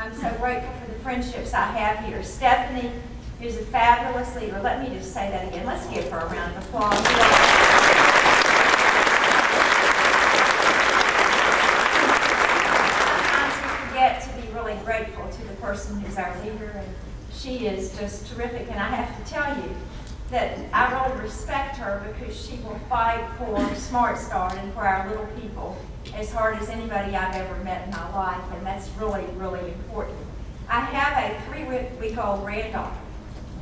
I'm so grateful for the friendships I have here. Stephanie is a fabulous leader. Let me just say that again. Let's give her a round of applause. Sometimes we forget to be really grateful to the person who's our leader, and she is just terrific. And I have to tell you that I really respect her because she will fight for Smart Start and for our little people as hard as anybody I've ever met in my life, and that's really, really important. I have a 3-week-old granddaughter,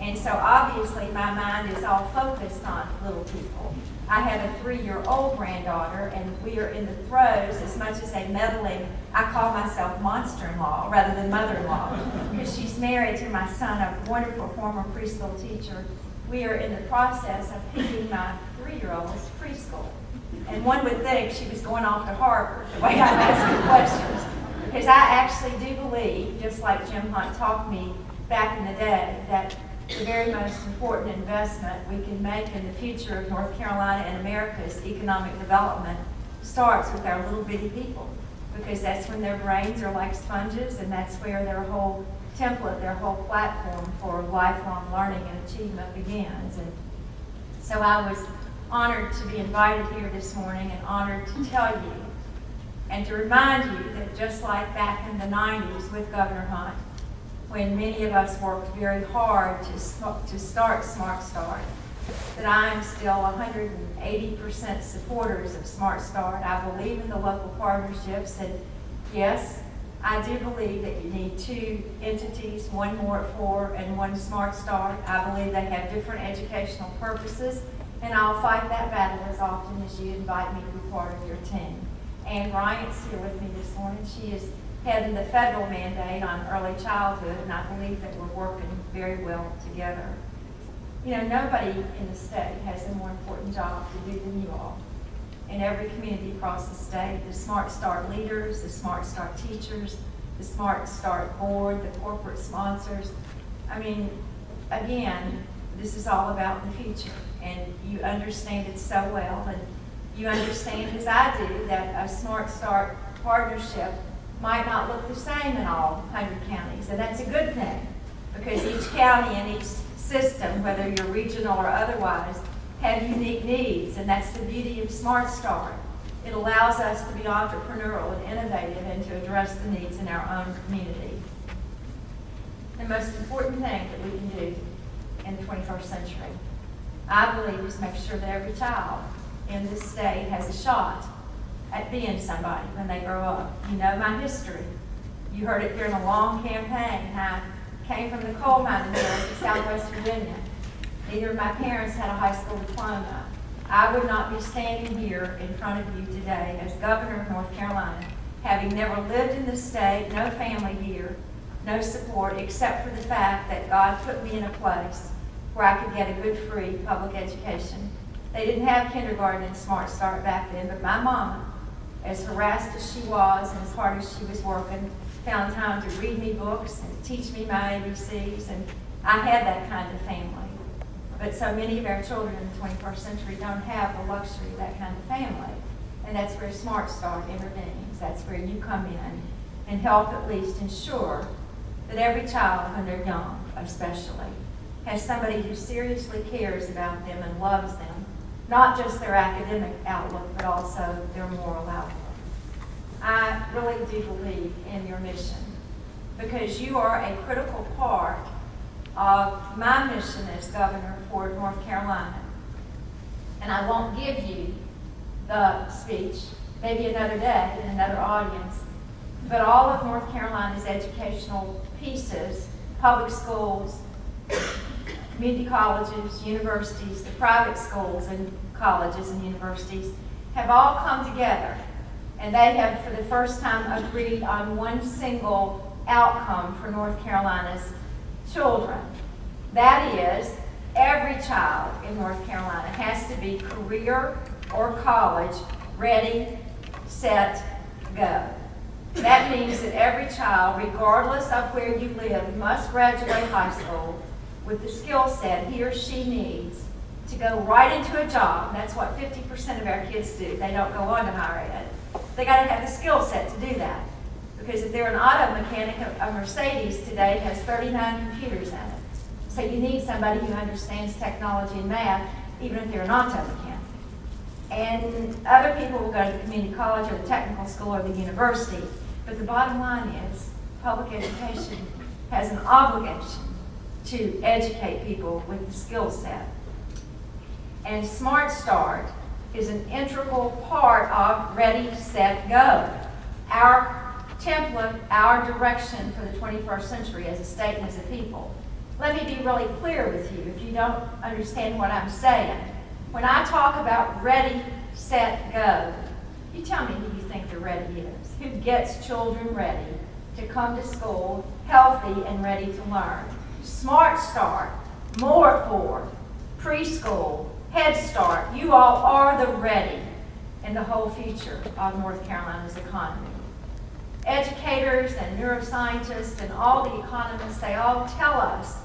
and so obviously my mind is all focused on little people. I have a 3-year-old granddaughter, and we are in the throes, as much as a meddling, I call myself monster-in-law rather than mother-in-law, because she's married to my son, a wonderful former preschool teacher. We are in the process of picking my 3-year-old's preschool. And one would think she was going off to Harvard, the way I'm asking questions. Because I actually do believe, just like Jim Hunt taught me back in the day, that the very most important investment we can make in the future of North Carolina and America's economic development starts with our little bitty people. Because that's when their brains are like sponges, and that's where their whole template, their whole platform for lifelong learning and achievement begins. And so I was honored to be invited here this morning and honored to tell you and to remind you that just like back in the 90s with Governor Hunt, when many of us worked very hard to start Smart Start, that I am still 180% supporters of Smart Start. I believe in the local partnerships, and yes, I do believe that you need 2 entities, one more at 4 and one Smart Start. I believe they have different educational purposes, and I'll fight that battle as often as you invite me to be part of your team. Ann Bryant's here with me this morning. She is heading the federal mandate on early childhood, and I believe that we're working very well together. You know, nobody in the state has a more important job to do than you all. In every community across the state, the Smart Start leaders, the Smart Start teachers, the Smart Start board, the corporate sponsors. I mean, again, this is all about the future, and you understand it so well, and you understand, as I do, that a Smart Start partnership might not look the same in all 100 counties, and that's a good thing, because each county and each system, whether you're regional or otherwise, have unique needs, and that's the beauty of Smart Start. It allows us to be entrepreneurial and innovative and to address the needs in our own community. The most important thing that we can do in the 21st century, I believe, is make sure that every child in this state has a shot at being somebody when they grow up. You know my history. You heard it during a long campaign. I came from the coal mining hills of Southwest Virginia. Neither of my parents had a high school diploma. I would not be standing here in front of you today as governor of North Carolina, having never lived in the state, no family here, no support, except for the fact that God put me in a place where I could get a good free public education. They didn't have kindergarten and Smart Start back then, but my mama, as harassed as she was and as hard as she was working, found time to read me books and teach me my ABCs, and I had that kind of family. But so many of our children in the 21st century don't have the luxury of that kind of family, and that's where Smart Start intervenes. That's where you come in and help at least ensure that every child, when they're young especially, has somebody who seriously cares about them and loves them, not just their academic outlook, but also their moral outlook. I really do believe in your mission, because you are a critical part of my mission as governor for North Carolina. And I won't give you the speech, maybe another day in another audience, but all of North Carolina's educational pieces, public schools, community colleges, universities, the private schools and colleges and universities have all come together, and they have for the first time agreed on one single outcome for North Carolina's children. That is, every child in North Carolina has to be career or college ready, set, go. That means that every child, regardless of where you live, must graduate high school with the skill set he or she needs to go right into a job. That's what 50% of our kids do. They don't go on to higher ed. They got to have the skill set to do that. Because if they're an auto mechanic, a Mercedes today has 39 computers in it. So you need somebody who understands technology and math, even if they're an auto mechanic. And other people will go to the community college or the technical school or the university. But the bottom line is, public education has an obligation to educate people with the skill set. And Smart Start is an integral part of Ready, Set, Go. Our template, our direction for the 21st century as a state and as a people. Let me be really clear with you if you don't understand what I'm saying. When I talk about Ready, Set, Go, you tell me who you think the ready is. Who gets children ready to come to school healthy and ready to learn. Smart Start, more for preschool, Head Start. You all are the ready in the whole future of North Carolina's economy. Educators and neuroscientists and all the economists, they all tell us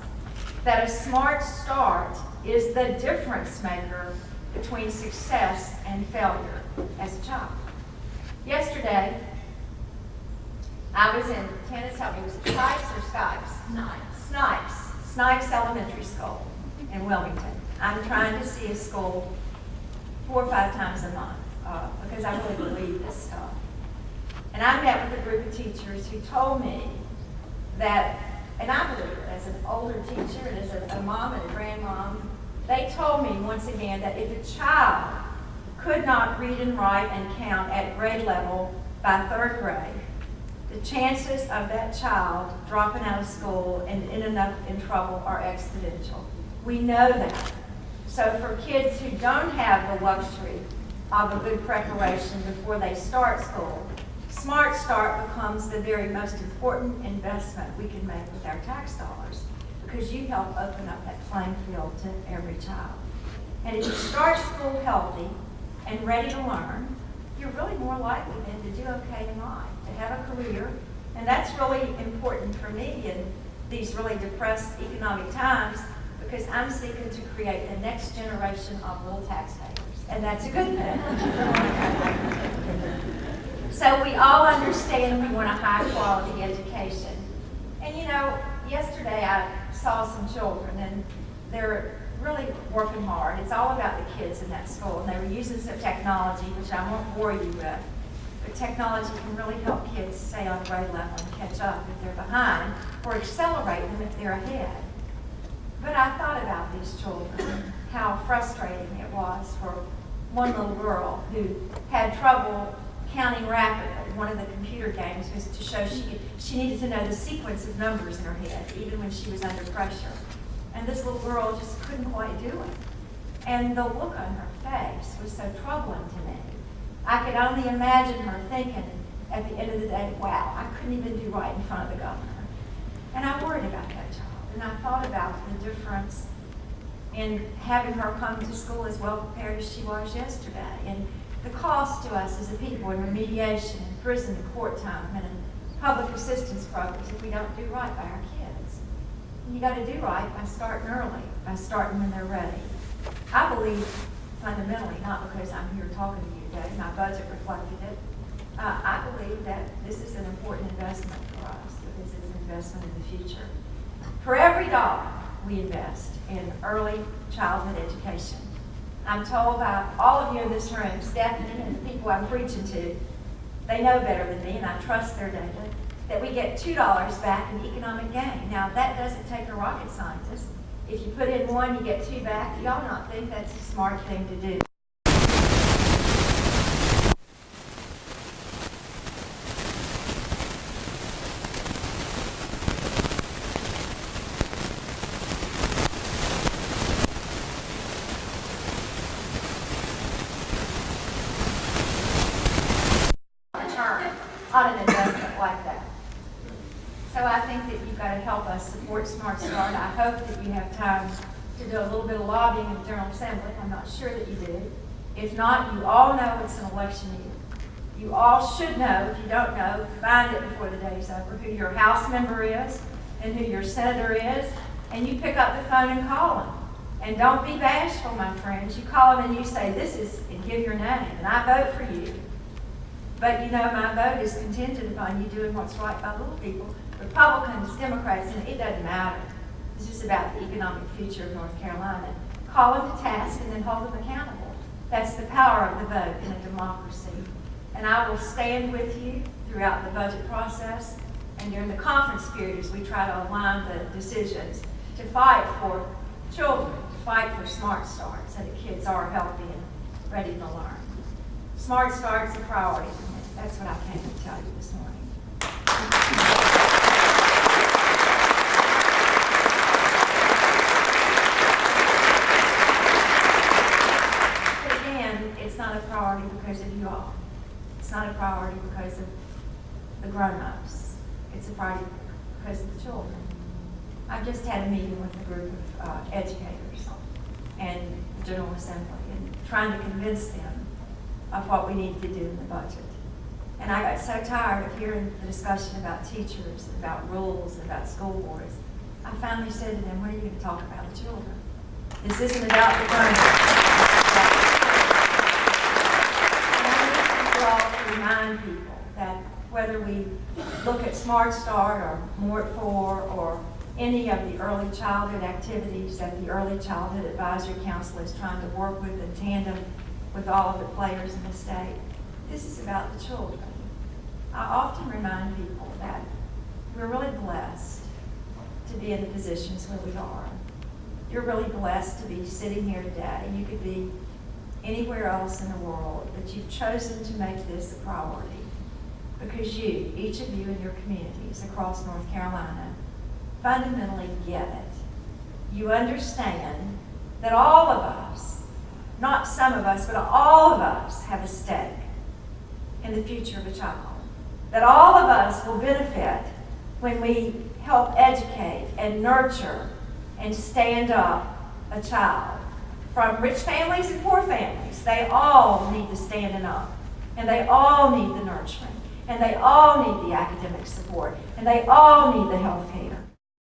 that a smart start is the difference maker between success and failure as a child. Yesterday, I was in Tennessee, it was Snipes or Skypes? Snipes Elementary School in Wilmington. I'm trying to see a school 4 or 5 times a month because I really believe this stuff. And I met with a group of teachers who told me that, and I believe it as an older teacher and as a mom and a grandmom, they told me once again that if a child could not read and write and count at grade level by 3rd grade, the chances of that child dropping out of school and ending up in trouble are exponential. We know that. So for kids who don't have the luxury of a good preparation before they start school, Smart Start becomes the very most important investment we can make with our tax dollars because you help open up that playing field to every child. And if you start school healthy and ready to learn, you're really more likely then to do okay in life, to have a career. And that's really important for me in these really depressed economic times because I'm seeking to create the next generation of little taxpayers. And that's a good thing. So we all understand we want a high quality education. And you know, yesterday I saw some children and they're really working hard. It's all about the kids in that school. And they were using some technology, which I won't bore you with. But technology can really help kids stay on grade level and catch up if they're behind, or accelerate them if they're ahead. But I thought about these children, how frustrating it was for one little girl who had trouble counting rapidly. One of the computer games was to show she needed to know the sequence of numbers in her head, even when she was under pressure. And this little girl just couldn't quite do it. And the look on her face was so troubling to me. I could only imagine her thinking at the end of the day, wow, I couldn't even do right in front of the governor. And I worried about that child. And I thought about the difference in having her come to school as well prepared as she was yesterday. And the cost to us as a people in remediation and prison and court time and in public assistance programs if we don't do right by our kids. And you got to do right by starting early, by starting when they're ready. I believe fundamentally, not because I'm here talking to you today, my budget reflected it, I believe that this is an important investment for us, because it's an investment in the future. For every dollar we invest in early childhood education, I'm told by all of you in this room, Stephanie and the people I'm preaching to, they know better than me and I trust their data, that we get $2 back in economic gain. Now that doesn't take a rocket scientist. If you put in 1, you get 2 back. Do y'all not think that's a smart thing to do? On an investment like that. So I think that you've got to help us support Smart Start. I hope that you have time to do a little bit of lobbying in the General Assembly. I'm not sure that you do. If not, you all know it's an election year. You all should know, if you don't know, find it before the day's over, who your House member is and who your senator is, and you pick up the phone and call them. And don't be bashful, my friends. You call them and you say, this is, and give your name, and I vote for you. But you know, my vote is contingent upon you doing what's right by little people. Republicans, Democrats, and it doesn't matter. It's just about the economic future of North Carolina. Call them to task and then hold them accountable. That's the power of the vote in a democracy. And I will stand with you throughout the budget process and during the conference period as we try to align the decisions to fight for children, to fight for Smart Start so that kids are healthy and ready to learn. Smart Start is a priority for me. That's what I came to tell you this morning. But again, it's not a priority because of you all. It's not a priority because of the grown-ups. It's a priority because of the children. I just had a meeting with a group of educators and the General Assembly and trying to convince them of what we need to do in the budget. And I got so tired of hearing the discussion about teachers, and about rules, and about school boards. I finally said to them, when are you going to talk about the children? This isn't about the grown-ups. And I need you all to remind people that whether we look at Smart Start or More at 4 or any of the early childhood activities that the Early Childhood Advisory Council is trying to work with in tandem with all of the players in the state, this is about the children. I often remind people that we're really blessed to be in the positions where we are. You're really blessed to be sitting here today. You could be anywhere else in the world, but you've chosen to make this a priority because you, each of you in your communities across North Carolina, fundamentally get it. You understand that all of us, not some of us, but all of us have a stake in the future of a child. That all of us will benefit when we help educate and nurture and stand up a child. From rich families and poor families, they all need the standing up. And they all need the nurturing. And they all need the academic support. And they all need the health care.